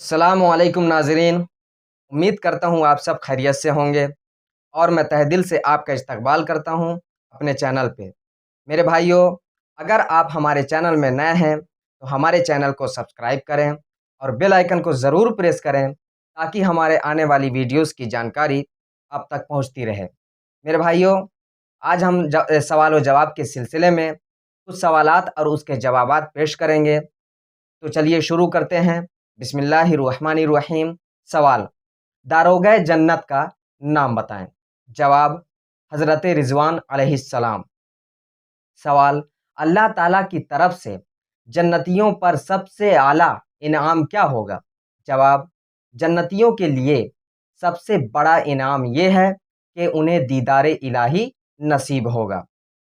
السلام علیکم ناظرین، امید کرتا ہوں آپ سب خیریت سے ہوں گے اور میں تہ دل سے آپ کا استقبال کرتا ہوں اپنے چینل پہ۔ میرے بھائیوں، اگر آپ ہمارے چینل میں نئے ہیں تو ہمارے چینل کو سبسکرائب کریں اور بیل آئیکن کو ضرور پریس کریں تاکہ ہمارے آنے والی ویڈیوز کی جانکاری آپ تک پہنچتی رہے۔ میرے بھائیوں، آج ہم سوال و جواب کے سلسلے میں کچھ سوالات اور اس کے جوابات پیش کریں گے، تو چلیے شروع کرتے ہیں۔ بسم اللہ الرحمن الرحیم۔ سوال: داروغہ جنت کا نام بتائیں۔ جواب: حضرت رضوان علیہ السلام۔ سوال: اللہ تعالیٰ کی طرف سے جنتیوں پر سب سے اعلیٰ انعام کیا ہوگا؟ جواب: جنتیوں کے لیے سب سے بڑا انعام یہ ہے کہ انہیں دیدار الہی نصیب ہوگا۔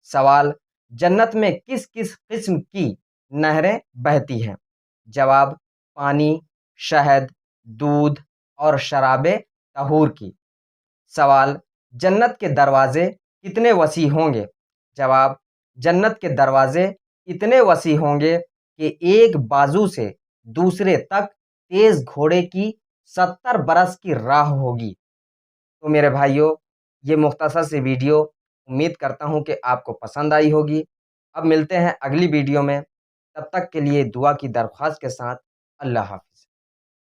سوال: جنت میں کس کس قسم کی نہریں بہتی ہیں؟ جواب: پانی، شہد، دودھ اور شراب طہور کی۔ سوال: جنت کے دروازے کتنے وسیع ہوں گے؟ جواب: جنت کے دروازے اتنے وسیع ہوں گے کہ ایک بازو سے دوسرے تک تیز گھوڑے کی 70 برس کی راہ ہوگی۔ تو میرے بھائیوں، یہ مختصر سی ویڈیو امید کرتا ہوں کہ آپ کو پسند آئی ہوگی۔ اب ملتے ہیں اگلی ویڈیو میں، تب تک کے لیے دعا کی درخواست کے ساتھ اللہ حافظ۔